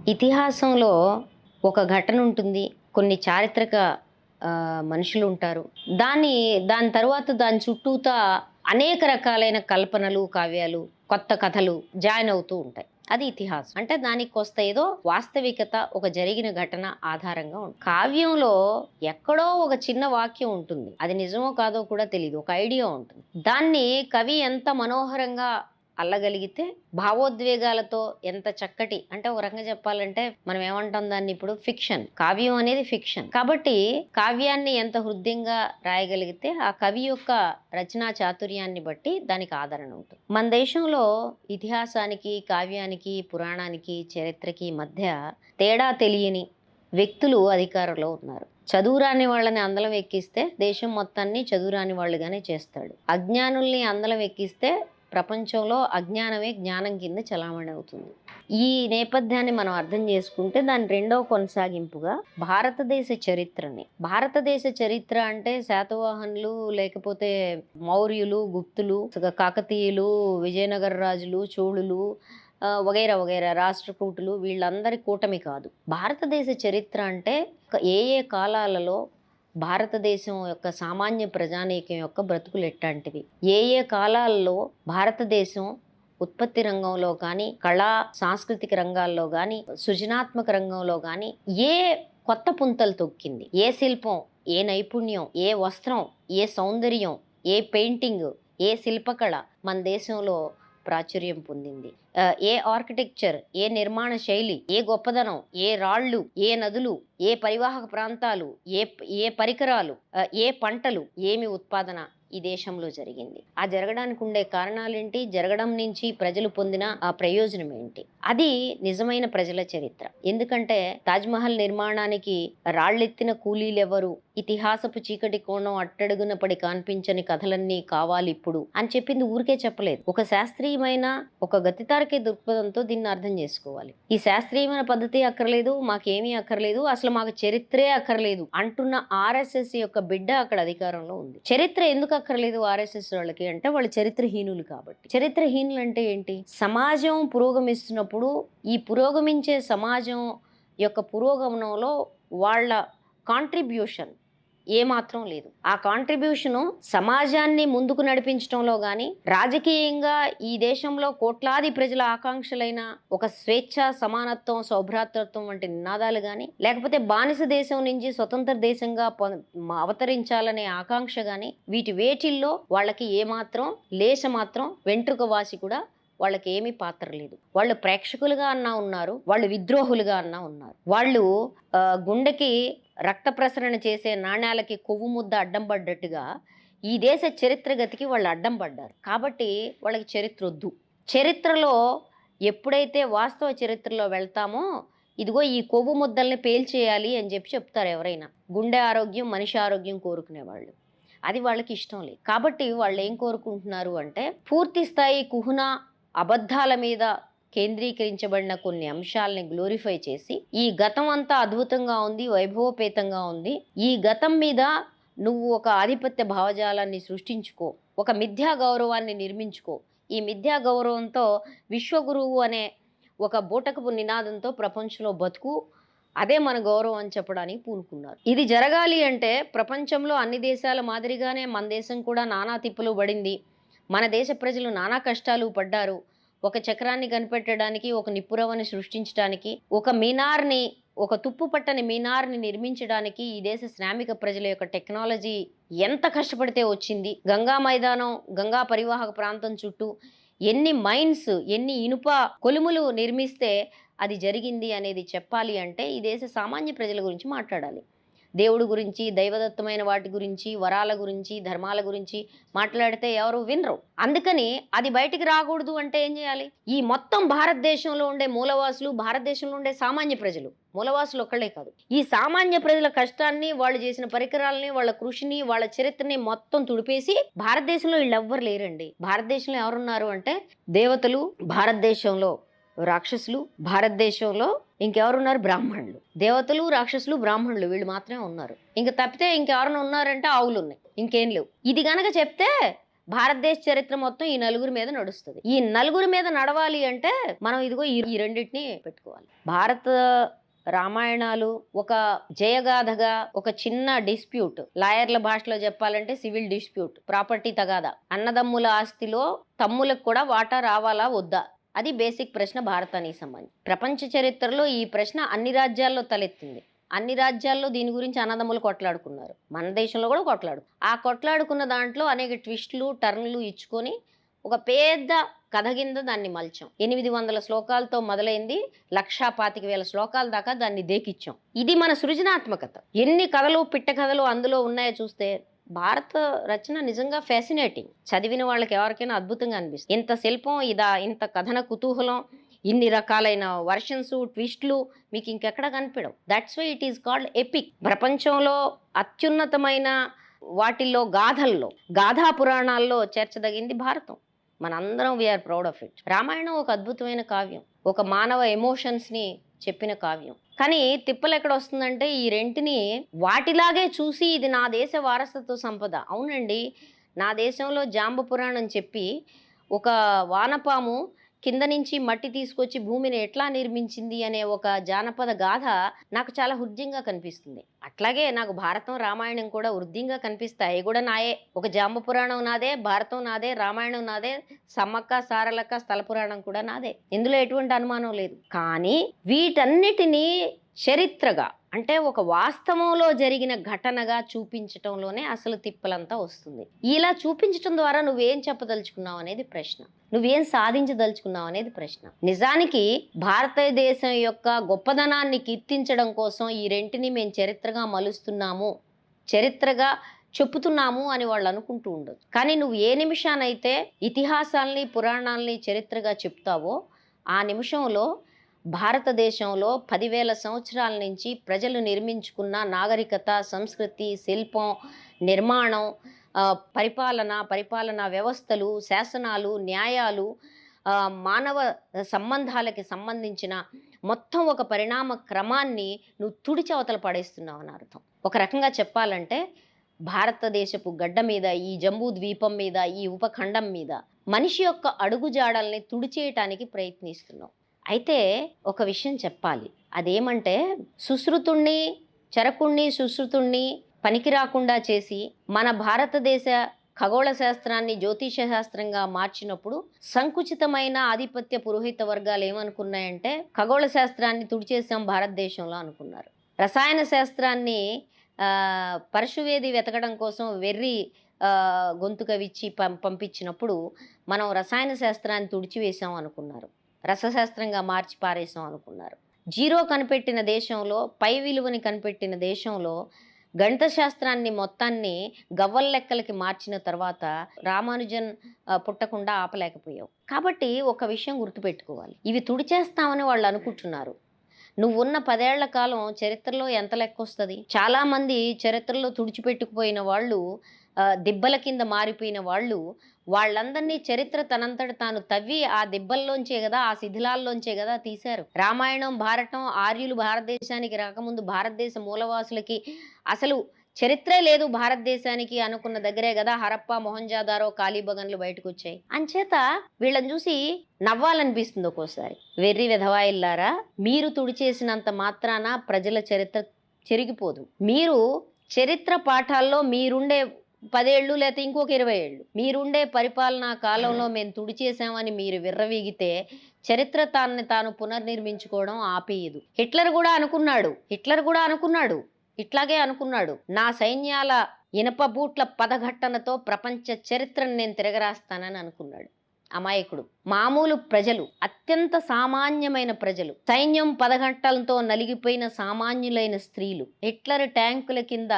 ఇతిహాసంలో ఒక ఘటన ఉంటుంది. కొన్ని చారిత్రక మనుషులుంటారు. దాని తరువాత దాని చుట్టూతా అనేక రకాలైన కల్పనలు, కావ్యాలు, కొత్త కథలు జాయిన్ అవుతూ ఉంటాయి. అది ఇతిహాసం. అంటే దానికి కొస్త ఏదో వాస్తవికత, ఒక జరిగిన ఘటన ఆధారంగా ఉంటుంది. కావ్యంలో ఎక్కడో ఒక చిన్న వాక్యం ఉంటుంది. అది నిజమో కాదో కూడా తెలీదు. ఒక ఐడియా ఉంటుంది. దాన్ని కవి ఎంత మనోహరంగా అల్లగలిగితే, భావోద్వేగాలతో ఎంత చక్కటి అంటే ఒక రకంగా చెప్పాలంటే మనం ఏమంటాం దాన్ని ఇప్పుడు ఫిక్షన్. కావ్యం అనేది ఫిక్షన్. కాబట్టి కావ్యాన్ని ఎంత హృద్యంగా రాయగలిగితే ఆ కవి యొక్క రచనా చాతుర్యాన్ని బట్టి దానికి ఆదరణ ఉంటుంది. మన దేశంలో ఇతిహాసానికి, కావ్యానికి, పురాణానికి, చరిత్రకి మధ్య తేడా తెలియని వ్యక్తులు అధికారంలో ఉన్నారు. చదువురాని వాళ్ళని అందలం ఎక్కిస్తే దేశం మొత్తాన్ని చదువురాని వాళ్ళుగానే చేస్తాడు. అజ్ఞానుల్ని అందలం ఎక్కిస్తే ప్రపంచంలో అజ్ఞానమే జ్ఞానం కింద చలామణి అవుతుంది. ఈ నేపథ్యాన్ని మనం అర్థం చేసుకుంటే దాని రెండవ కొనసాగింపుగా భారతదేశ చరిత్ర అంటే శాతవాహనులు, లేకపోతే మౌర్యులు, గుప్తులు, కాకతీయులు, విజయనగర రాజులు, చోళులు, వగైరా వగైరా రాష్ట్రకూటులు, వీళ్ళందరి కూటమి కాదు. భారతదేశ చరిత్ర అంటే ఏ ఏ కాలాలలో భారతదేశం యొక్క సామాన్య ప్రజానీకం యొక్క బ్రతుకులు ఎట్లాంటివి, ఏ ఏ కాలాల్లో భారతదేశం ఉత్పత్తి రంగంలో కానీ, కళా సాంస్కృతిక రంగాల్లో కానీ, సృజనాత్మక రంగంలో కానీ ఏ కొత్త పుంతలు తొక్కింది, ఏ శిల్పం, ఏ నైపుణ్యం, ఏ వస్త్రం, ఏ సౌందర్యం, ఏ పెయింటింగ్, ఏ శిల్పకళ మన దేశంలో ప్రాచుర్యం పొందింది, ఏ ఆర్కిటెక్చర్, ఏ నిర్మాణ శైలి, ఏ గొప్పదనం, ఏ రాళ్ళు, ఏ నదులు, ఏ పరివాహక ప్రాంతాలు, ఏ పరికరాలు, ఏ పంటలు, ఏమి ఉత్పాదన ఈ దేశంలో జరిగింది. ఆ జరగడానికి ఉండే కారణాలేంటి, జరగడం నుంచి ప్రజలు పొందిన ఆ ప్రయోజనం ఏంటి, అది నిజమైన ప్రజల చరిత్ర. ఎందుకంటే తాజ్మహల్ నిర్మాణానికి రాళ్ళెత్తిన కూలీలెవరు, ఇతిహాసపు చీకటి కోణం అట్టడుగున పడి కనిపించని కథలన్నీ కావాలి ఇప్పుడు అని చెప్పింది ఊరికే చెప్పలేదు. ఒక శాస్త్రీయమైన, ఒక గతితారకే దృక్పథంతో దీన్ని అర్థం చేసుకోవాలి. ఈ శాస్త్రీయమైన పద్ధతి అక్కర్లేదు, మాకేమీ అక్కర్లేదు, అసలు మాకు చరిత్రే అక్కర్లేదు అంటున్న ఆర్ఎస్ఎస్ యొక్క బిడ్డ అక్కడ అధికారంలో ఉంది. చరిత్ర ఎందుకు అక్కర్లేదు ఆర్ఎస్ఎస్ వాళ్ళకి అంటే వాళ్ళు చరిత్రహీనులు కాబట్టి. చరిత్రహీనులు అంటే ఏంటి, సమాజం పురోగమిస్తున్నప్పుడు ఈ పురోగమించే సమాజం యొక్క పురోగమనంలో వాళ్ళ కాంట్రిబ్యూషన్ ఏమాత్రం లేదు. ఆ కాంట్రిబ్యూషను సమాజాన్ని ముందుకు నడిపించడంలో కానీ, రాజకీయంగా ఈ దేశంలో కోట్లాది ప్రజల ఆకాంక్షలైన ఒక స్వేచ్ఛ, సమానత్వం, సౌభ్రాతృత్వం వంటి నినాదాలు కానీ, లేకపోతే బానిస దేశం నుంచి స్వతంత్ర దేశంగా అవతరించాలనే ఆకాంక్ష కానీ, వేటిల్లో వాళ్ళకి ఏమాత్రం లేశమాత్రం వెంట్రుక వాసి కూడా వాళ్ళకి ఏమీ పాత్ర లేదు. వాళ్ళు ప్రేక్షకులుగా అన్నా ఉన్నారు, వాళ్ళు విద్రోహులుగా అన్నా ఉన్నారు. వాళ్ళు గుండెకి రక్త ప్రసరణ చేసే నాణ్యాలకి కొవ్వు ముద్ద అడ్డం పడ్డట్టుగా ఈ దేశ చరిత్ర గతికి వాళ్ళు అడ్డం పడ్డారు. కాబట్టి వాళ్ళకి చరిత్ర వద్దు. చరిత్రలో ఎప్పుడైతే వాస్తవ చరిత్రలో వెళ్తామో ఇదిగో ఈ కొవ్వు ముద్దల్ని పేల్చేయాలి అని చెప్తారు ఎవరైనా. గుండె ఆరోగ్యం, మనిషి ఆరోగ్యం కోరుకునేవాళ్ళు. అది వాళ్ళకి ఇష్టం లేదు. కాబట్టి వాళ్ళు ఏం కోరుకుంటున్నారు అంటే పూర్తి స్థాయి కుహున అబద్ధాల మీద కేంద్రీకరించబడిన కొన్ని అంశాలని గ్లోరిఫై చేసి, ఈ గతం అంతా అద్భుతంగా ఉంది, వైభవపేతంగా ఉంది, ఈ గతం మీద నువ్వు ఒక ఆధిపత్య భావజాలాన్ని సృష్టించుకో, ఒక మిథ్యా గౌరవాన్ని నిర్మించుకో, ఈ మిథ్యా గౌరవంతో విశ్వగురువు అనే ఒక బూటకపు నినాదంతో ప్రపంచంలో బతుకు, అదే మన గౌరవం అని చెప్పడానికి పూనుకున్నారు. ఇది జరగాలి అంటే ప్రపంచంలో అన్ని దేశాల మాదిరిగానే మన దేశం కూడా నానా తిప్పలు పడింది. మన దేశ ప్రజలు నానా కష్టాలు పడ్డారు. ఒక చక్రాన్ని కనిపెట్టడానికి, ఒక నిప్పురవ్వని సృష్టించడానికి, ఒక తుప్పు పట్టని మీనార్ని నిర్మించడానికి ఈ దేశ శ్రామిక ప్రజల యొక్క టెక్నాలజీ ఎంత కష్టపడితే వచ్చింది. గంగా మైదానం, గంగా పరివాహక ప్రాంతం చుట్టూ ఎన్ని మైన్స్, ఎన్ని ఇనుప కొలుములు నిర్మిస్తే అది జరిగింది అనేది చెప్పాలి అంటే ఈ దేశ సామాన్య ప్రజల గురించి మాట్లాడాలి. దేవుడి గురించి, దైవదత్తమైన వాటి గురించి, వరాల గురించి, ధర్మాల గురించి మాట్లాడితే ఎవరు వినరు. అందుకని అది బయటికి రాకూడదు అంటే ఏం చేయాలి, ఈ మొత్తం భారతదేశంలో ఉండే మూలవాసులు, భారతదేశంలో ఉండే సామాన్య ప్రజలు, మూలవాసులు ఒక్కళ్ళే కాదు, ఈ సామాన్య ప్రజల కష్టాన్ని, వాళ్ళు చేసిన పరికరాలని, వాళ్ళ కృషిని, వాళ్ళ చరిత్రని మొత్తం తుడిపేసి భారతదేశంలో వీళ్ళు ఎవ్వరు లేరండి. భారతదేశంలో ఎవరున్నారు అంటే దేవతలు, భారతదేశంలో రాక్షసులు, భారతదేశంలో ఇంకెవరున్నారు, బ్రాహ్మణులు. దేవతలు, రాక్షసులు, బ్రాహ్మణులు వీళ్ళు మాత్రమే ఉన్నారు. ఇంక తప్పితే ఇంకెవరైనా ఉన్నారంటే ఆవులు ఉన్నాయి, ఇంకేం లేవు. ఇది గనక చెప్తే భారతదేశ చరిత్ర మొత్తం ఈ నలుగురి మీద నడుస్తుంది. ఈ నలుగురి మీద నడవాలి అంటే మనం ఇదిగో ఈ రెండింటిని పెట్టుకోవాలి. భారత రామాయణాలు ఒక జయగాథగా, ఒక చిన్న డిస్ప్యూట్, లాయర్ల భాషలో చెప్పాలంటే సివిల్ డిస్ప్యూట్, ప్రాపర్టీ తగాదా, అన్నదమ్ముల ఆస్తిలో తమ్ములకు కూడా వాటా రావాలా వద్దా, అది బేసిక్ ప్రశ్న భారతానికి సంబంధించి. ప్రపంచ చరిత్రలో ఈ ప్రశ్న అన్ని రాజ్యాల్లో తలెత్తింది. అన్ని రాజ్యాల్లో దీని గురించి అన్నదమ్ములు కొట్లాడుకున్నారు. మన దేశంలో కూడా ఆ కొట్లాడుకున్న దాంట్లో అనేక ట్విస్టులు టర్న్లు ఇచ్చుకొని ఒక పెద్ద కథ కింద దాన్ని మలిచాం. 800 శ్లోకాలతో మొదలైంది 1,25,000 శ్లోకాల దాకా దాన్ని దేకిచ్చాం. ఇది మన సృజనాత్మకత. ఎన్ని కథలు పిట్ట కథలు అందులో ఉన్నాయో చూస్తే భారత రచన నిజంగా ఫ్యాసినేటింగ్. చదివిన వాళ్ళకి ఎవరికైనా అద్భుతంగా అనిపిస్తుంది. ఇంత శిల్పం ఇదా, ఇంత కథన కుతూహలం, ఇన్ని రకాలైన వర్షన్స్ ట్విస్ట్లు మీకు ఇంకెక్కడ కనిపించవు. That's why it is called epic. ప్రపంచంలో అత్యున్నతమైన వాటిల్లో గాథా పురాణాల్లో చేర్చదగింది భారతం. మనందరం we are proud of it. Ramayanam ఒక అద్భుతమైన కావ్యం, ఒక మానవ ఎమోషన్స్ని చెప్పిన కావ్యం. కానీ తిప్పలు ఎక్కడ వస్తుందంటే ఈ రెంటిని వాటిలాగే చూసి ఇది నా దేశ వారసత్వ సంపద. అవునండి, నా దేశంలో జాంబ పురాణం చెప్పి ఒక వానపాము కింద నుంచి మట్టి తీసుకొచ్చి భూమిని ఎట్లా నిర్మించింది అనే ఒక జానపద గాథ నాకు చాలా హృద్యంగా కనిపిస్తుంది. అట్లాగే నాకు భారతం రామాయణం కూడా హృద్యంగా కనిపిస్తాయి. అవి కూడా నాయే. ఒక జాంబ పురాణం నాదే, భారతం నాదే, రామాయణం నాదే, సమ్మక్క సారలక్క స్థల పురాణం కూడా నాదే. ఇందులో ఎటువంటి అనుమానం లేదు. కానీ వీటన్నిటినీ చరిత్రగా అంటే ఒక వాస్తవంలో జరిగిన ఘటనగా చూపించటంలోనే అసలు తిప్పలంతా వస్తుంది. ఇలా చూపించటం ద్వారా నువ్వేం చెప్పదలుచుకున్నావు అనేది ప్రశ్న, నువ్వేం సాధించదలుచుకున్నావు అనేది ప్రశ్న. నిజానికి భారతదేశం యొక్క గొప్పదనాన్ని కీర్తించడం కోసం ఈ రెంటిని మేము చరిత్రగా మలుస్తున్నాము, చరిత్రగా చెప్పుతున్నాము అని వాళ్ళు అనుకుంటూ ఉండదు. కానీ నువ్వు ఏ నిమిషానైతే ఇతిహాసాల్ని పురాణాలని చరిత్రగా చెప్తావో ఆ నిమిషంలో భారతదేశంలో 10,000 సంవత్సరాల నుంచి ప్రజలు నిర్మించుకున్న నాగరికత, సంస్కృతి, శిల్పం, నిర్మాణం, పరిపాలనా వ్యవస్థలు, శాసనాలు, న్యాయాలు, మానవ సంబంధాలకి సంబంధించిన మొత్తం ఒక పరిణామ క్రమాన్ని నువ్వు తుడిచి అవతల పడేస్తున్నావు అని అర్థం. ఒక రకంగా చెప్పాలంటే భారతదేశపు గడ్డ మీద, ఈ జంబూ ద్వీపం మీద, ఈ ఉపఖండం మీద మనిషి యొక్క అడుగుజాడల్ని తుడిచేయటానికి ప్రయత్నిస్తున్నావు. అయితే ఒక విషయం చెప్పాలి. అదేమంటే సుశ్రుతుణ్ణి, చరకుణ్ణి, సుశ్రుతుణ్ణి పనికి రాకుండా చేసి మన భారతదేశ ఖగోళ శాస్త్రాన్ని జ్యోతిష శాస్త్రంగా మార్చినప్పుడు సంకుచితమైన ఆధిపత్య పురోహిత వర్గాలు ఏమనుకున్నాయంటే ఖగోళ శాస్త్రాన్ని తుడిచేసాం భారతదేశంలో అనుకున్నారు. రసాయన శాస్త్రాన్ని పరశువేది వెతకడం కోసం వెర్రి గొంతుకవిచ్చి పంపించినప్పుడు మనం రసాయన శాస్త్రాన్ని తుడిచివేసాం అనుకున్నారు, రసశాస్త్రంగా మార్చి పారేసాం అనుకున్నారు. జీరో కనిపెట్టిన దేశంలో, పై విలువని కనిపెట్టిన దేశంలో గణిత శాస్త్రాన్ని మొత్తాన్ని గవ్వల లెక్కలకి మార్చిన తర్వాత రామానుజన్ పుట్టకుండా ఆపలేకపోయావు. కాబట్టి ఒక విషయం గుర్తుపెట్టుకోవాలి, ఇవి తుడిచేస్తామని వాళ్ళు అనుకుంటున్నారు. నువ్వున్న 10 ఏళ్ల కాలం చరిత్రలో ఎంత లెక్క వస్తుంది? చాలామంది చరిత్రలో తుడిచిపెట్టుకుపోయిన వాళ్ళు, దిబ్బల కింద మారిపోయిన వాళ్ళు, వాళ్ళందరినీ చరిత్ర తనంతట తాను తవ్వి ఆ దిబ్బల్లోంచే కదా, ఆ శిథిలాల్లోంచే కదా తీశారు. రామాయణం, భారతం ఆర్యులు భారతదేశానికి రాకముందు భారతదేశ మూలవాసులకి అసలు చరిత్రే లేదు భారతదేశానికి అనుకున్న దగ్గరే కదా హరప్ప, మొహంజాదారో, కాళీబగన్లు బయటకు వచ్చాయి. అంచేత వీళ్ళని చూసి నవ్వాలనిపిస్తుంది ఒక్కోసారి. వెర్రి వెధవాయిల్లారా, మీరు తుడిచేసినంత మాత్రాన ప్రజల చరిత్ర చెరిగిపోదు. మీరు చరిత్ర పాఠాల్లో మీరుండే 10 ఏళ్ళు లేకపోతే ఇంకొక 20 ఏళ్ళు మీరుండే పరిపాలనా కాలంలో మేము తుడిచేసామని మీరు విర్రవీగితే చరిత్ర తాను పునర్నిర్మించుకోవడం ఆపేయదు. హిట్లర్ కూడా అనుకున్నాడు, ఇట్లాగే అనుకున్నాడు. నా సైన్యాల ఇనప బూట్ల పదఘట్టనతో ప్రపంచ చరిత్రను నేను తిరగరాస్తానని అనుకున్నాడు. అమాయకుడు. మామూలు ప్రజలు, అత్యంత సామాన్యమైన ప్రజలు, సైన్యం పదఘట్టలతో నలిగిపోయిన సామాన్యులైన స్త్రీలు హిట్లర్ ట్యాంకుల కింద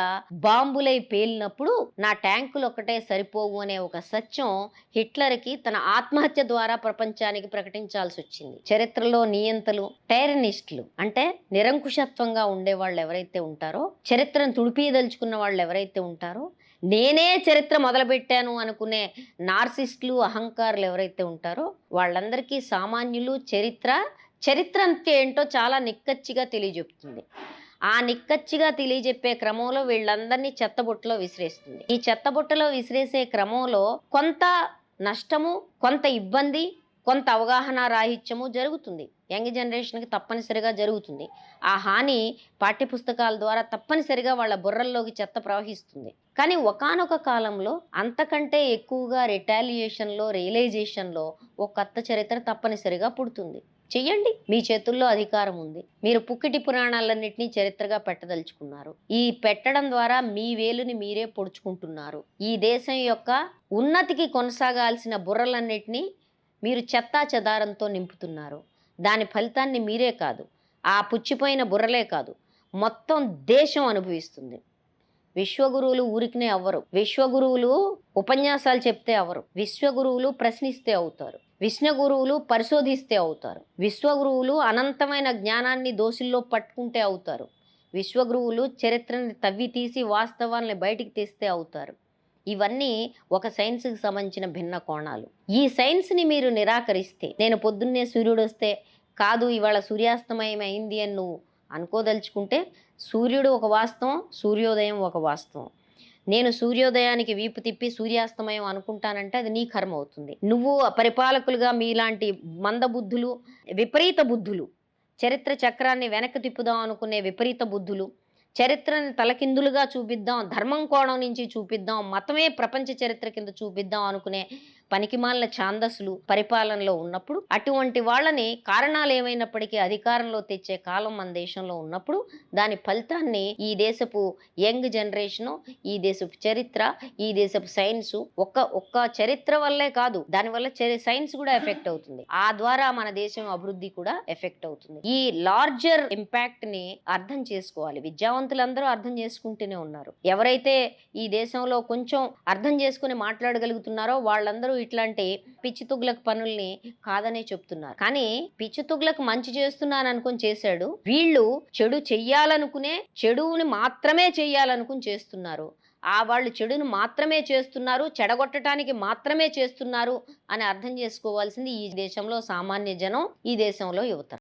బాంబులై పేలినప్పుడు నా ట్యాంకులు ఒక్కటే సరిపోవు అనే ఒక సత్యం హిట్లర్కి తన ఆత్మహత్య ద్వారా ప్రపంచానికి ప్రకటించాల్సి వచ్చింది. చరిత్రలో నియంతలు, టైరనిస్టులు అంటే నిరంకుశత్వంగా ఉండే వాళ్ళు ఎవరైతే ఉంటారో, చరిత్రను తుడిపీయదలుచుకున్న వాళ్ళు ఎవరైతే ఉంటారో, నేనే చరిత్ర మొదలుపెట్టాను అనుకునే నార్సిస్టులు, అహంకారులు ఎవరైతే ఉంటారో వాళ్ళందరికీ సామాన్యులు చరిత్ర అంటే ఏంటో చాలా నిక్కచ్చిగా తెలియజెప్తుంది. ఆ నిక్కచ్చిగా తెలియజెప్పే క్రమంలో వీళ్ళందరినీ చెత్తబుట్టలో విసిరేస్తుంది. ఈ చెత్తబుట్టలో విసిరేసే క్రమంలో కొంత నష్టము, కొంత ఇబ్బంది, కొంత అవగాహన రాహిత్యము జరుగుతుంది. యంగ్ జనరేషన్‌కి తప్పనిసరిగా జరుగుతుంది. ఆ హాని పాఠ్యపుస్తకాల ద్వారా తప్పనిసరిగా వాళ్ళ బుర్రల్లోకి చెత్త ప్రవహిస్తుంది. కానీ ఒకానొక కాలంలో అంతకంటే ఎక్కువగా రిటాలియేషన్‌లో, రియలైజేషన్‌లో ఓ కొత్త చరిత్ర తప్పనిసరిగా పుడుతుంది. చెయ్యండి. మీ చేతుల్లో అధికారం ఉంది. మీరు పుక్కిటి పురాణాలన్నిటిని చరిత్రగా పెట్టదలుచుకున్నారు. ఈ పెట్టడం ద్వారా మీ వేలుని మీరే పొడుచుకుంటున్నారు. ఈ దేశం యొక్క ఉన్నతికి కొనసాగాల్సిన బుర్రలన్నిటిని మీరు చెత్తాచెదారంతో నింపుతున్నారు. దాని ఫలితాన్ని మీరే కాదు, ఆ పుచ్చిపోయిన బుర్రలే కాదు, మొత్తం దేశం అనుభవిస్తుంది. విశ్వగురువులు ఊరికనే అవ్వరు. విశ్వగురువులు ఉపన్యాసాలు చెప్తే అవ్వరు. విశ్వగురువులు ప్రశ్నిస్తే అవుతారు. విశ్వగురువులు పరిశోధిస్తే అవుతారు. విశ్వగురువులు అనంతమైన జ్ఞానాన్ని దోసిల్లో పట్టుకుంటే అవుతారు. విశ్వగురువులు చరిత్రని తవ్వి తీసి వాస్తవాల్ని బయటికి తీస్తే అవుతారు. ఇవన్నీ ఒక సైన్స్‌కి సంబంధించిన భిన్న కోణాలు. ఈ సైన్స్‌ని మీరు నిరాకరిస్తే, నేను పొద్దున్నే సూర్యుడొస్తే, కాదు ఇవాళ సూర్యాస్తమయం అయింది అని నువ్వు అనుకోదలుచుకుంటే, సూర్యుడు ఒక వాస్తవం, సూర్యోదయం ఒక వాస్తవం. నేను సూర్యోదయానికి వీపు తిప్పి సూర్యాస్తమయం అనుకుంటానంటే అది నీ కర్మ అవుతుంది. నువ్వు పరిపాలకులుగా మీలాంటి మందబుద్ధులు, విపరీత బుద్ధులు, చరిత్ర చక్రాన్ని వెనక్కి తిప్పుదాం అనుకునే విపరీత బుద్ధులు, చరిత్రని తలకిందులుగా చూపిద్దాం, ధర్మం కోణం నుంచి చూపిద్దాం, మతమే ప్రపంచ చరిత్ర కింద చూపిద్దాం అనుకునే పనికిమాలిన ఛాందస్సులు పరిపాలనలో ఉన్నప్పుడు, అటువంటి వాళ్ళని కారణాలు ఏమైనప్పటికీ అధికారంలో తెచ్చే కాలం మన దేశంలో ఉన్నప్పుడు, దాని ఫలితాన్ని ఈ దేశపు యంగ్ జనరేషను, ఈ దేశపు చరిత్ర, ఈ దేశపు సైన్సు, ఒక్క చరిత్ర వల్లే కాదు, దానివల్ల సైన్స్ కూడా ఎఫెక్ట్ అవుతుంది. ఆ ద్వారా మన దేశం అభివృద్ధి కూడా ఎఫెక్ట్ అవుతుంది. ఈ లార్జర్ ఇంపాక్ట్ ని అర్థం చేసుకోవాలి. విద్యావంతులందరూ అర్థం చేసుకుంటూనే ఉన్నారు. ఎవరైతే ఈ దేశంలో కొంచెం అర్థం చేసుకుని మాట్లాడగలుగుతున్నారో వాళ్ళందరూ ఇట్లాంటి పిచ్చి తుగ్లక్ పనుల్ని కాదనే చెప్తున్నారు. కానీ పిచ్చి తుగ్లక్ మంచి చేస్తున్నాను అనుకుని చేశాడు. వీళ్ళు చెడు చెయ్యాలనుకునే, చెడుని మాత్రమే చెయ్యాలనుకుని చేస్తున్నారు. వాళ్ళు చెడును మాత్రమే చేస్తున్నారు, చెడగొట్టడానికి మాత్రమే చేస్తున్నారు అని అర్థం చేసుకోవాల్సింది ఈ దేశంలో సామాన్య జనం, ఈ దేశంలో యువత.